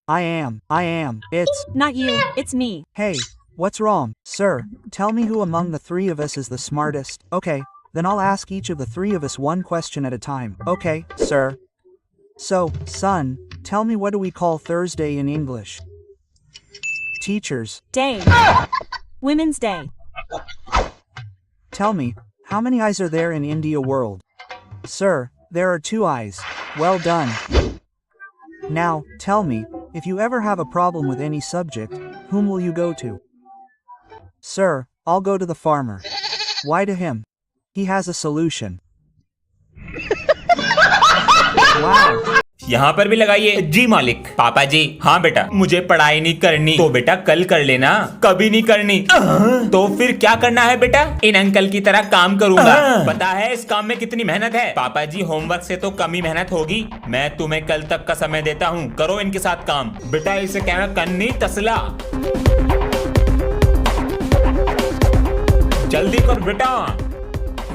I am. It's. Not you, it's me. Hey, what's wrong, sir? Tell me who among the three of us is the smartest. Okay, then I'll ask each of the three of us one question at a time. Okay, sir. So, son, tell me, what do we call Thursday in English? Teachers, Day. Women's Day. tell me, how many eyes are there in India world? Sir, there are 2 eyes. Well done. Now, tell me, if you ever have a problem with any subject, whom will you go to? Sir, I'll go to the farmer. Why to him? He has a solution. Wow. यहाँ पर भी लगाइए। जी मालिक। पापा जी, हाँ बेटा, मुझे पढ़ाई नहीं करनी तो बेटा कल कर लेना, कभी नहीं करनी तो फिर क्या करना है बेटा? इन अंकल की तरह काम करूंगा। पता है इस काम में कितनी मेहनत है? पापा जी, होमवर्क से तो कम ही मेहनत होगी। मैं तुम्हें कल तक का समय देता हूँ, करो इनके साथ काम। बेटा इसे कहना कन्नी तसला, जल्दी कर बेटा।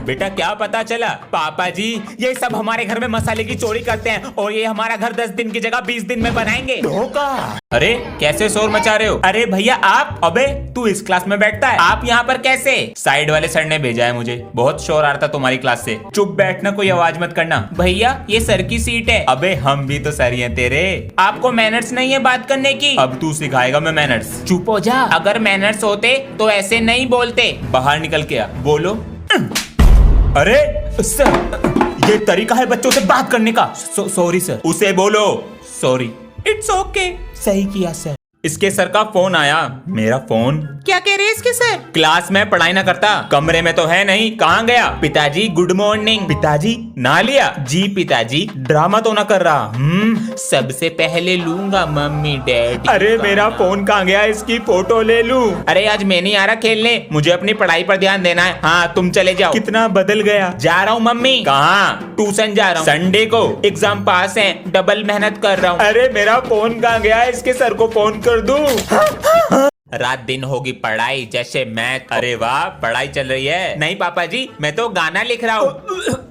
बेटा क्या पता चला? पापा जी, ये सब हमारे घर में मसाले की चोरी करते हैं और ये हमारा घर 10 दिन की जगह 20 दिन में बनाएंगे। धोखा। अरे कैसे शोर मचा रहे हो? अरे भैया आप, अबे तू इस क्लास में बैठता है, आप यहाँ पर कैसे? साइड वाले सर ने भेजा है मुझे, बहुत शोर आ रहा था तुम्हारी क्लास से। चुप बैठना, कोई आवाज मत करना। भैया ये सर की सीट है। अबे हम भी तो सर ही हैं तेरे, आपको मैनर्स नहीं है बात करने की? अब तू सिखाएगा मैं मैनर्स। चुप हो जा, अगर मैनर्स होते तो ऐसे नहीं बोलते। बाहर निकल के आ, बोलो। अरे सर, ये तरीका है बच्चों से बात करने का। Sorry sir. उसे बोलो सॉरी। It's okay. सही किया सर। इसके सर का फोन आया। मेरा फोन? क्या कह रहे इसके सर? क्लास में पढ़ाई ना करता, कमरे में तो है नहीं, कहाँ गया? पिताजी गुड मॉर्निंग। पिताजी ना लिया? जी पिताजी, ड्रामा तो ना कर रहा। सबसे पहले लूंगा मम्मी डैडी। अरे मेरा फोन कहाँ गया? इसकी फोटो ले लूं? अरे आज मैं नहीं आ रहा खेलने, मुझे अपनी पढ़ाई पर ध्यान देना है। हाँ तुम चले जाओ। कितना बदल गया। जा रहा हूँ मम्मी। कहाँ? ट्यूशन जा रहा हूँ। संडे को एग्जाम पास है, डबल मेहनत कर रहा हूँ। अरे मेरा फोन कहाँ गया? इसके सर को फोन कर दूं? रात दिन होगी पढ़ाई जैसे मैथ। अरे वाह, पढ़ाई चल रही है। नहीं पापा जी, मैं तो गाना लिख रहा हूँ।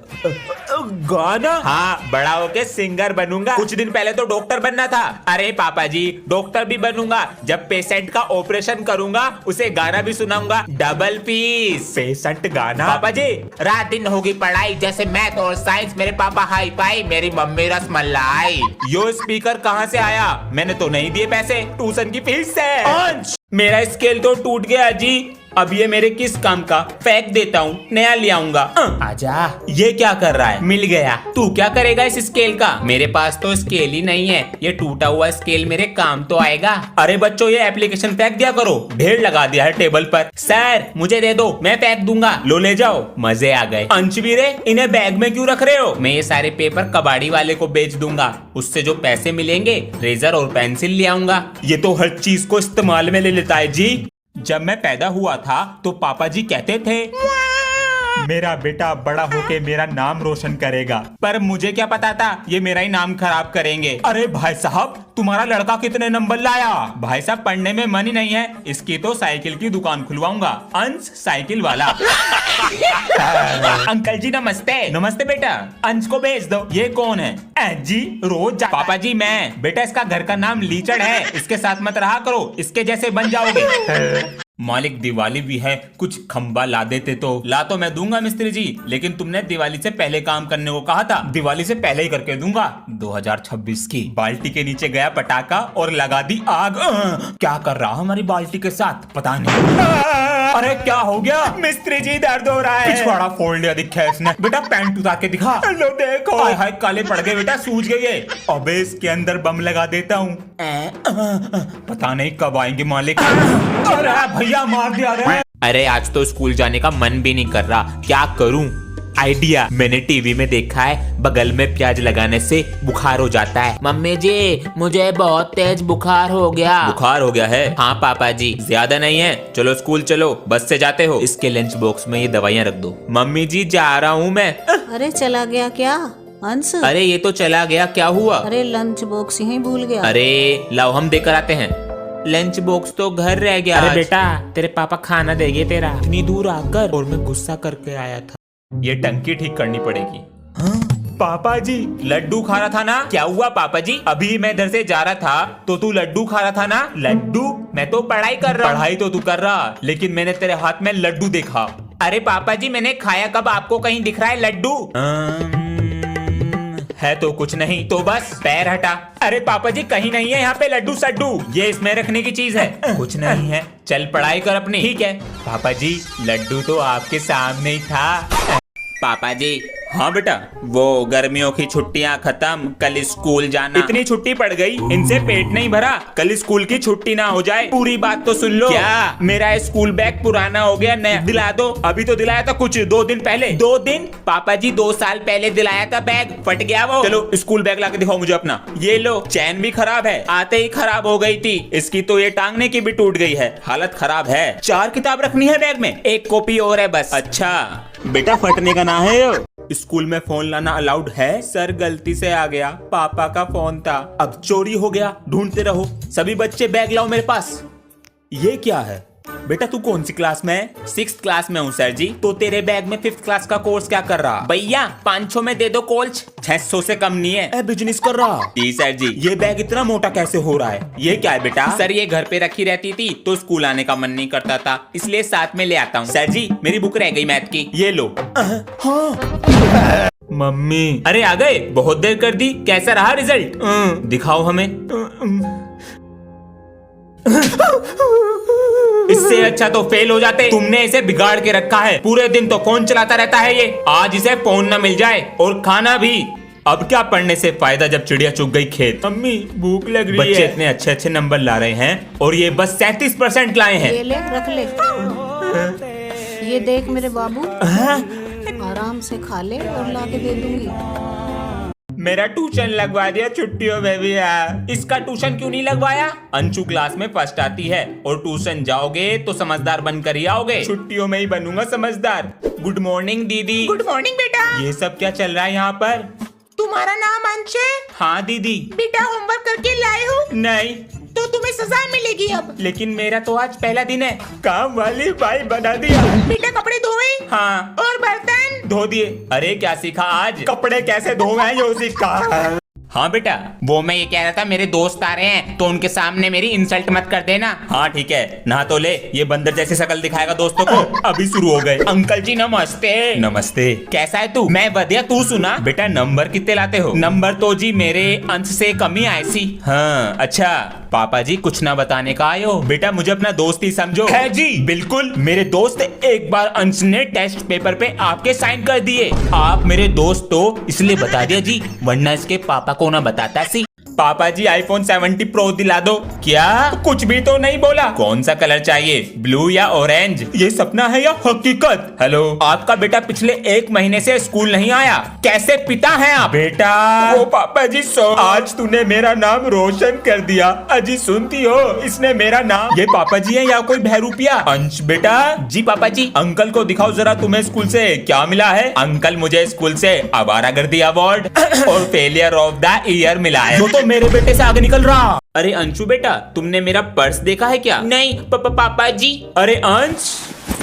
गाना? हाँ, बड़ा होके सिंगर बनूंगा। कुछ दिन पहले तो डॉक्टर बनना था। अरे पापा जी, डॉक्टर भी बनूंगा, जब पेशेंट का ऑपरेशन करूंगा उसे गाना भी सुनाऊंगा, डबल पीस। पेशेंट गाना? पापा जी, रात दिन होगी पढ़ाई जैसे मैथ और साइंस। मेरे पापा हाई फाई, मेरी मम्मी रसमलाई। यो स्पीकर कहाँ से आया? मैंने तो नहीं दिए पैसे, ट्यूशन की फीस से। मेरा स्केल तो टूट गया जी, अब ये मेरे किस काम का? फेंक देता हूँ, नया ले आऊंगा। आजा। ये क्या कर रहा है? मिल गया। तू क्या करेगा इस स्केल का? मेरे पास तो स्केल ही नहीं है, ये टूटा हुआ स्केल मेरे काम तो आएगा। अरे बच्चों, ये एप्लीकेशन फेंक दिया करो, ढेर लगा दिया है टेबल पर। सर मुझे दे दो, मैं फेंक दूंगा। लो ले जाओ। मजे आ गए। अंशवीरे, इन्हें बैग में क्यों रख रहे हो? मैं ये सारे पेपर कबाड़ी वाले को बेच दूंगा, उससे जो पैसे मिलेंगे रेजर और पेंसिल ले आऊंगा। ये तो हर चीज को इस्तेमाल में ले लेता है जी। जब मैं पैदा हुआ था तो पापा जी कहते थे मेरा बेटा बड़ा होके मेरा नाम रोशन करेगा, पर मुझे क्या पता था ये मेरा ही नाम खराब करेंगे। अरे भाई साहब, तुम्हारा लड़का कितने नंबर लाया? भाई साहब पढ़ने में मन ही नहीं है, इसकी तो साइकिल की दुकान खुलवाऊंगा, अंश साइकिल वाला। अंकल जी नमस्ते। नमस्ते बेटा, अंश को भेज दो। ये कौन है? जी रोज पापा जी मैं। बेटा इसका घर का नाम लीचड़ है, इसके साथ मत रहा करो, इसके जैसे बन जाओगे। मालिक दिवाली भी है, कुछ खंबा ला देते तो। ला तो मैं दूंगा मिस्त्री जी, लेकिन तुमने दिवाली से पहले काम करने को कहा था। दिवाली से पहले ही करके दूंगा। 2026 की बाल्टी के नीचे गया पटाखा और लगा दी आग। क्या कर रहा हमारी बाल्टी के साथ पता नहीं। अरे क्या हो गया? मिस्त्री जी दर्द हो रहा है। पिछवाड़ा फोड़ लिया दिखा है इसने। बेटा पैंट उतार के दिखा। लो देखो। हाय हाय काले पड़ गए बेटा, सूज गए ये। अबे इसके अंदर बम लगा देता हूँ, पता नहीं कब आएंगे मालिक। अरे भैया मार दिया रे। अरे आज तो स्कूल जाने का मन भी नहीं कर रहा, क्या करूं? आइडिया, मैंने टीवी में देखा है बगल में प्याज लगाने से बुखार हो जाता है। मम्मी जी मुझे बहुत तेज बुखार हो गया। बुखार हो गया है? हाँ पापा जी, ज्यादा नहीं है, चलो स्कूल चलो, बस से जाते हो। इसके लंच बॉक्स में ये दवाइयाँ रख दो। मम्मी जी जा रहा हूँ मैं। अरे चला गया क्या अंश? अरे ये तो चला गया, क्या हुआ? अरे लंच बॉक्स यहीं भूल गया। अरे लाओ हम देकर आते हैं। लंच बॉक्स तो घर रह गया। अरे बेटा तेरे पापा खाना देंगे तेरा, इतनी दूर आकर, और मैं गुस्सा करके आया था। ये टंकी ठीक करनी पड़ेगी। हाँ? पापा जी लड्डू खा रहा था ना? क्या हुआ पापा जी? अभी मैं इधर से जा रहा था तो तू लड्डू खा रहा था ना? लड्डू? मैं तो पढ़ाई कर रहा। पढ़ाई तो तू कर रहा, लेकिन मैंने तेरे हाथ में लड्डू देखा। अरे पापा जी मैंने खाया कब? आपको कहीं दिख रहा है लड्डू? है तो कुछ नहीं, तो बस पैर हटा। अरे पापा जी कहीं नहीं है यहाँ पे लड्डू सड्डू, ये इसमें रखने की चीज है। कुछ नहीं है, चल पढ़ाई कर अपनी। ठीक है पापा जी, लड्डू तो आपके सामने ही था। पापा जी हाँ बेटा, वो गर्मियों की छुट्टियां खत्म, कल स्कूल जाना। इतनी छुट्टी पड़ गई, इनसे पेट नहीं भरा। कल स्कूल की छुट्टी ना हो जाए। पूरी बात तो सुन लो। क्या? मेरा स्कूल बैग पुराना हो गया, नया दिला दो। अभी तो दिलाया था कुछ 2 दिन पहले। 2 दिन? पापा जी 2 साल पहले दिलाया था बैग, फट गया वो। चलो स्कूल बैग ला के दिखाओ मुझे अपना। ये लो, चैन भी खराब है, आते ही खराब हो गई थी। इसकी तो ये टांगने की भी टूट गई है, हालत खराब है। 4 किताब रखनी है बैग में, 1 कॉपी और है बस। अच्छा बेटा फटने का ना है। स्कूल में फोन लाना अलाउड है? सर गलती से आ गया, पापा का फोन था। अब चोरी हो गया, ढूंढते रहो। सभी बच्चे बैग लाओ मेरे पास। ये क्या है बेटा? तू कौन सी क्लास में है? 6th क्लास में हूँ सर जी। तो तेरे बैग में 5th क्लास का कोर्स क्या कर रहा? भैया 500 में दे दो कोल्च, 600 से कम नहीं है। बिजनेस कर रहा? जी सर जी। ये बैग इतना मोटा कैसे हो रहा है? ये क्या है बेटा? सर ये घर पे रखी रहती थी तो स्कूल आने का मन नहीं करता था, इसलिए साथ में ले आता हूँ। सर जी मेरी बुक रह गई मैथ की, ये लो। हाँ मम्मी। अरे आ गए, बहुत देर कर दी। कैसा रहा रिजल्ट? दिखाओ हमें। इससे अच्छा तो फेल हो जाते। तुमने इसे बिगाड़ के रखा है, पूरे दिन तो फोन चलाता रहता है ये। आज इसे फोन न मिल जाए और खाना भी। अब क्या पढ़ने से फायदा जब चिड़िया चुग गई खेत। मम्मी भूख लग रही है। बच्चे इतने अच्छे अच्छे नंबर ला रहे हैं और ये बस 37% लाए हैं। ये ले, रख ले। ये देख मेरे बाबू, आराम से खा ले और ला के दे दूंगी। मेरा ट्यूशन लगवा दिया छुट्टियों में भी है। इसका ट्यूशन क्यों नहीं लगवाया? अंशु क्लास में फर्स्ट आती है और ट्यूशन जाओगे तो समझदार बनकर ही आओगे। छुट्टियों में ही बनूंगा समझदार। गुड मॉर्निंग दीदी। गुड मॉर्निंग बेटा। ये सब क्या चल रहा है यहाँ पर? तुम्हारा नाम अंश है? हाँ दीदी। बेटा होमवर्क करके लाए हो? नहीं। तो तुम्हें सजा मिलेगी अब। लेकिन मेरा तो आज पहला दिन है। काम वाली बाई बना दिया। बेटा कपड़े धोए? हाँ। और बर्तन धो दिए। अरे क्या सीखा आज? कपड़े कैसे धोए यो सीखा। हाँ बेटा, वो मैं ये कह रहा था मेरे दोस्त आ रहे हैं तो उनके सामने मेरी इंसल्ट मत कर देना। हाँ ठीक है, नहा तो ले। ये बंदर जैसी शक्ल दिखाएगा दोस्तों को। अभी शुरू हो गए। अंकल जी नमस्ते। नमस्ते। कैसा है तू? मैं बढ़िया, तू सुना? बेटा नंबर कितने लाते हो? नंबर तो जी मेरे अंश से कम ही आए सी। हाँ अच्छा, पापा जी कुछ ना बताने का आयो। बेटा मुझे अपना दोस्त ही समझो। है जी बिल्कुल मेरे दोस्त। एक बार अंश ने टेस्ट पेपर पे आपके साइन कर दिए। आप मेरे दोस्त तो इसलिए बता दिया जी, वरना इसके पापा को ना बताता सी। पापा जी iPhone 70 Pro दिला दो। क्या? कुछ भी तो नहीं बोला। कौन सा कलर चाहिए, ब्लू या ऑरेंज? ये सपना है या हकीकत? हेलो, आपका बेटा पिछले 1 महीने से स्कूल नहीं आया। कैसे पिता हैं आप? बेटा ओ पापा जी आज तूने मेरा नाम रोशन कर दिया। अजी सुनती हो, इसने मेरा नाम। ये पापा जी है या कोई बहरूपिया? अंश बेटा। जी पापा जी। अंकल को दिखाओ जरा तुम्हें स्कूल से क्या मिला है। अंकल मुझे स्कूल से आवारागर्दी अवार्ड और फेलियर ऑफ द ईयर मिला है। तो मेरे बेटे से आगे निकल रहा। अरे अंशु बेटा, तुमने मेरा पर्स देखा है क्या? नहीं पापा जी। अरे अंश,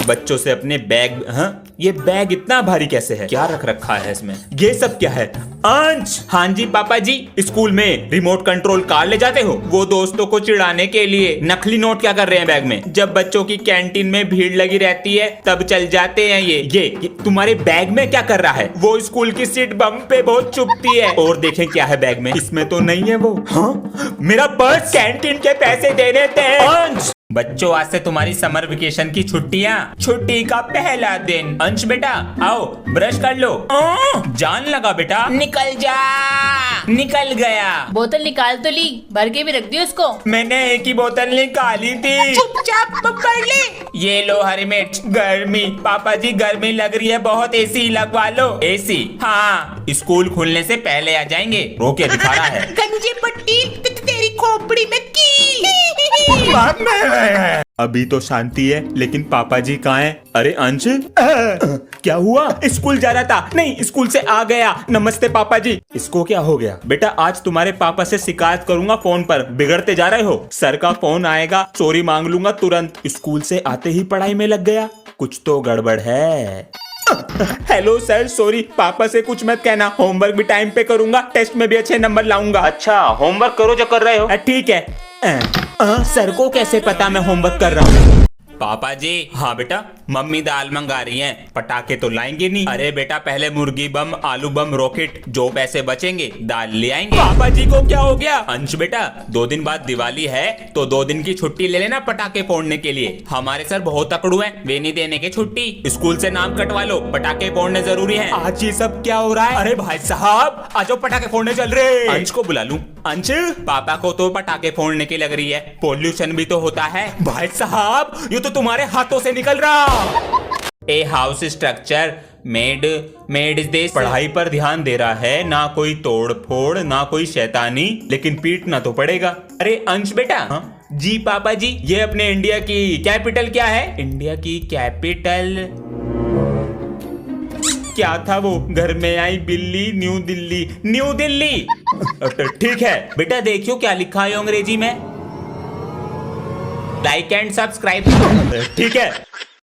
बच्चों से अपने बैग। हाँ ये बैग इतना भारी कैसे है? क्या रख रखा है इसमें? ये सब क्या है? अंश। हाँ जी पापा जी। स्कूल में रिमोट कंट्रोल कार ले जाते हो? वो दोस्तों को चिढ़ाने के लिए। नकली नोट क्या कर रहे हैं बैग में? जब बच्चों की कैंटीन में भीड़ लगी रहती है तब चल जाते हैं ये तुम्हारे बैग में क्या कर रहा है? वो स्कूल की सीट बम पे बहुत चुभती है। और देखें क्या है बैग में? इसमें तो नहीं है वो। हाँ मेरा पर्स। कैंटीन के पैसे देने थे। अंश बच्चों आज से तुम्हारी समर वेकेशन की छुट्टियाँ। छुट्टी का पहला दिन। अंश बेटा आओ ब्रश कर लो। जान लगा बेटा। निकल जा। निकल गया। बोतल निकाल तो ली, भर के भी रख दी उसको। मैंने एक ही बोतल निकाली थी। चुपचाप पकड़ ले। ये लो हरी मिर्च। गर्मी पापा जी, गर्मी लग रही है बहुत, एसी लगवा लो। एसी? हाँ स्कूल खुलने से पहले आ जाएंगे। रोके दिखा रहा है। गंजी पट्टी तेरी खोपड़ी में की। अभी तो शांति है, लेकिन पापा जी कहाँ हैं? अरे अंश क्या हुआ? स्कूल जा रहा था। नहीं स्कूल से आ गया। नमस्ते पापा जी। इसको क्या हो गया? बेटा आज तुम्हारे पापा से शिकायत करूंगा फोन पर। बिगड़ते जा रहे हो। सर का फोन आएगा, सॉरी मांग लूंगा तुरंत। स्कूल से आते ही पढ़ाई में लग गया। कुछ तो गड़बड़ है। हेलो सर, सॉरी, पापा से कुछ मत कहना, होमवर्क भी टाइम पे करूंगा, टेस्ट में भी अच्छे नंबर लाऊंगा। अच्छा, होमवर्क करो जो कर रहे हो। ठीक है। सर को कैसे पता मैं होमवर्क कर रहा हूँ? पापा जी। हाँ बेटा, मम्मी दाल मंगा रही हैं, पटाखे तो लाएंगे नहीं। अरे बेटा, पहले मुर्गी बम, आलू बम, रॉकेट, जो पैसे बचेंगे दाल ले आएंगे। पापा जी को क्या हो गया? अंश बेटा, 2 दिन बाद दिवाली है तो 2 दिन की छुट्टी ले लेना पटाखे फोड़ने के लिए। हमारे सर बहुत अकड़ू हैं, वे नहीं देने के छुट्टी। स्कूल से नाम कटवा लो, पटाखे फोड़ने जरूरी है। आज ये सब क्या हो रहा है? अरे भाई साहब, आज पटाखे फोड़ने चल रहे। अंश को बुला लूं? अंश, पापा को तो पटाखे फोड़ने की लग रही है, पोल्यूशन भी तो होता है। भाई साहब, ये तो तुम्हारे हाथों से निकल रहा। A house structure made is this. पढ़ाई पर ध्यान दे रहा है, ना कोई तोड़ फोड़, ना कोई शैतानी, लेकिन पीटना तो पड़ेगा। अरे अंश बेटा। हाँ? जी पापा जी। ये अपने इंडिया की कैपिटल क्या है? इंडिया की कैपिटल क्या था वो? घर में आई बिल्ली, न्यू दिल्ली। न्यू दिल्ली। ठीक है बेटा, देखियो क्या लिखा है अंग्रेजी में। Like and subscribe. ठीक है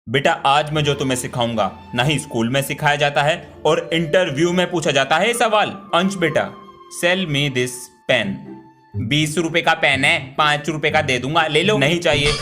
बेटा, आज मैं जो तुम्हें सिखाऊंगा ना ही स्कूल में सिखाया जाता है और इंटरव्यू में पूछा जाता है सवाल। अंश बेटा, सेल मी दिस पेन। 20 रुपए का पेन है, 5 रुपए का दे दूंगा, ले लो। नहीं चाहिए।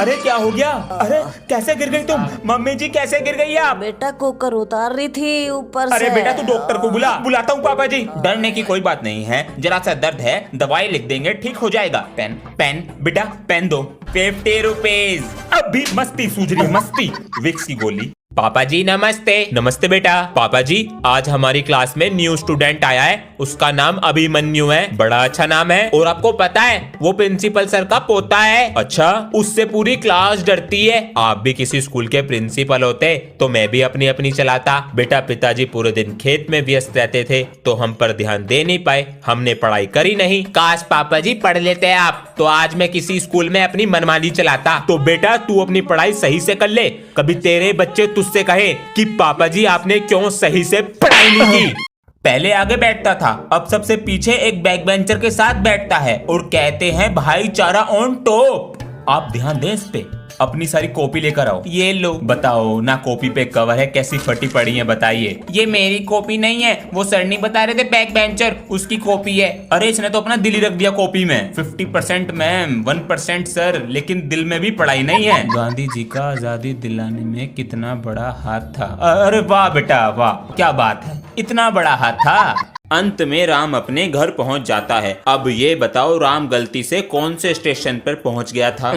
अरे क्या हो गया? अरे कैसे गिर गई तुम? मम्मी जी कैसे गिर गई आप? बेटा कुकर उतार रही थी ऊपर से। अरे बेटा, तू डॉक्टर को बुलाता हूँ पापा जी। डरने की कोई बात नहीं है, जरा सा दर्द है, दवाई लिख देंगे, ठीक हो जाएगा। पेन बेटा, पेन दो। 50 रुपीज। अभी मस्ती सूझ रही, मस्ती। विक्स की गोली। पापा जी नमस्ते। नमस्ते बेटा। पापा जी, आज हमारी क्लास में न्यू स्टूडेंट आया है, उसका नाम अभिमन्यु है। बड़ा अच्छा नाम है, और आपको पता है वो प्रिंसिपल सर का पोता है। अच्छा, उससे पूरी क्लास डरती है। आप भी किसी स्कूल के प्रिंसिपल होते तो मैं भी अपनी अपनी चलाता। बेटा, पिताजी पूरे दिन खेत में व्यस्त रहते थे तो हम पर ध्यान दे नहीं पाए, हमने पढ़ाई करी नहीं। काश पापा जी पढ़ लेते आप, तो आज मैं किसी स्कूल में अपनी मनमानी चलाता। तो बेटा, तू अपनी पढ़ाई सही से कर ले, कभी तेरे बच्चे तुझसे कहे कि पापा जी आपने क्यों सही से पढ़ाई नहीं की। पहले आगे बैठता था, अब सबसे पीछे एक बैक बेंचर के साथ बैठता है और कहते हैं भाईचारा ऑन टॉप। आप ध्यान दें इस पे। अपनी सारी कॉपी लेकर आओ। ये लो। बताओ ना, कॉपी पे कवर है, कैसी फटी पड़ी है बताइए। ये मेरी कॉपी नहीं है, वो सर नहीं बता रहे थे बैक बेंचर, उसकी कॉपी है। अरे इसने तो अपना दिल ही रख दिया कॉपी में। 50% मैम, 1% सर, लेकिन दिल में भी पढ़ाई नहीं है। गांधी जी का आजादी दिलाने में कितना बड़ा हाथ था। अरे वाह बेटा वाह, क्या बात है, इतना बड़ा हाथ था। अंत में राम अपने घर पहुंच जाता है। अब ये बताओ, राम गलती से कौन से स्टेशन पर पहुंच गया था?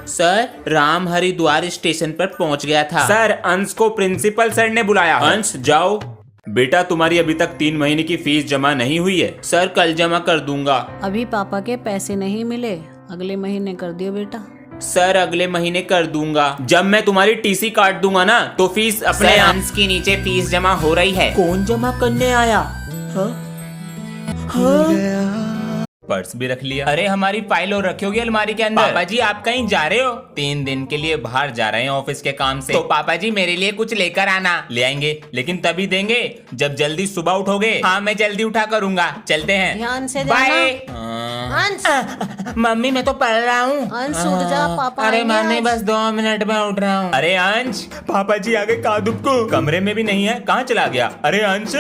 सर, राम हरिद्वार स्टेशन पर पहुंच गया था। सर, अंश को प्रिंसिपल सर ने बुलाया। अंश जाओ। बेटा, तुम्हारी अभी तक 3 महीने की फीस जमा नहीं हुई है। सर, कल जमा कर दूंगा। अभी पापा के पैसे नहीं मिले, अगले महीने कर दियो बेटा। सर, अगले महीने कर दूंगा। जब मैं तुम्हारी टीसी काट दूंगा ना, तो फीस अपने अंश के नीचे फीस जमा हो रही है। कौन जमा करने आया? पर्स भी रख लिया। अरे हमारी फाइल और रखी होगी अलमारी के अंदर। पापा जी आप कहीं जा रहे हो? 3 दिन के लिए बाहर जा रहे हैं ऑफिस के काम से। तो पापा जी मेरे लिए कुछ लेकर आना। ले आएंगे, लेकिन तभी देंगे जब जल्दी सुबह उठोगे। हाँ, मैं जल्दी उठा करूंगा। चलते हैं, ध्यान से बाय। अंश, मम्मी मैं तो पढ़ रहा हूँ। अंश उठ जा, पापा अरे आएंगे मम्मी आज। बस 2 मिनट में उठ रहा हूँ। अरे अंश, पापा जी आगे कादुब को कमरे में भी नहीं है, कहाँ चला गया? अरे अंश,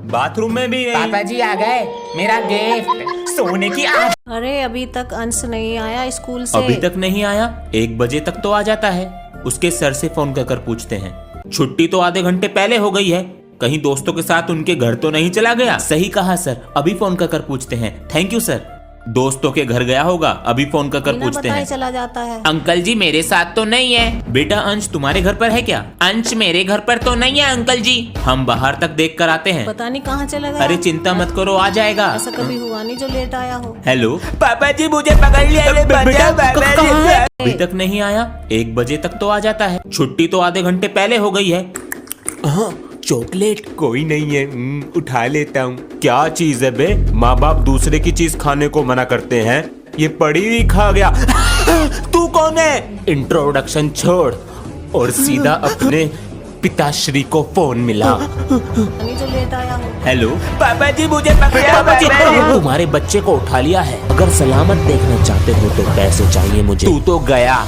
बाथरूम में भी नहीं। पापा जी आ गए, मेरा गिफ्ट सोने की आँख। अरे अभी तक अंश नहीं आया स्कूल से। अभी तक नहीं आया? 1 बजे तक तो आ जाता है। उसके सर से फोन कर पूछते हैं। छुट्टी तो आधे घंटे पहले हो गई है, कहीं दोस्तों के साथ उनके घर तो नहीं चला गया? सही कहा सर, अभी फोन कर पूछते हैं। Thank you sir. दोस्तों के घर गया होगा, अभी फोन कर बिना पूछते बताए हैं। चला जाता है। अंकल जी मेरे साथ तो नहीं है। बेटा, अंश तुम्हारे घर पर है क्या? अंश मेरे घर पर तो नहीं है अंकल जी, हम बाहर तक देख कर आते हैं। पता नहीं कहाँ चला गया। अरे चिंता मत करो, आ जाएगा। ऐसा कभी हुआ नहीं जो लेट आया हो। हेलो पापा जी, मुझे पकड़ लिया। बेटा अभी तक नहीं आया? 1 बजे तक तो आ जाता है। छुट्टी तो आधे घंटे पहले हो गई है। चॉकलेट कोई नहीं है, उठा लेता हूँ। क्या चीज है बे? माँ बाप दूसरे की चीज खाने को मना करते हैं, ये पड़ी हुई खा गया। तू कौन है? इंट्रोडक्शन छोड़ और सीधा अपने पिताश्री को फोन मिला। नहीं जो लेट आया हो। हेलो पापा जी, मुझे तुम्हारे बच्चे को उठा लिया है। अगर सलामत देखना चाहते हो तो पैसे चाहिए मुझे। तू तो गया।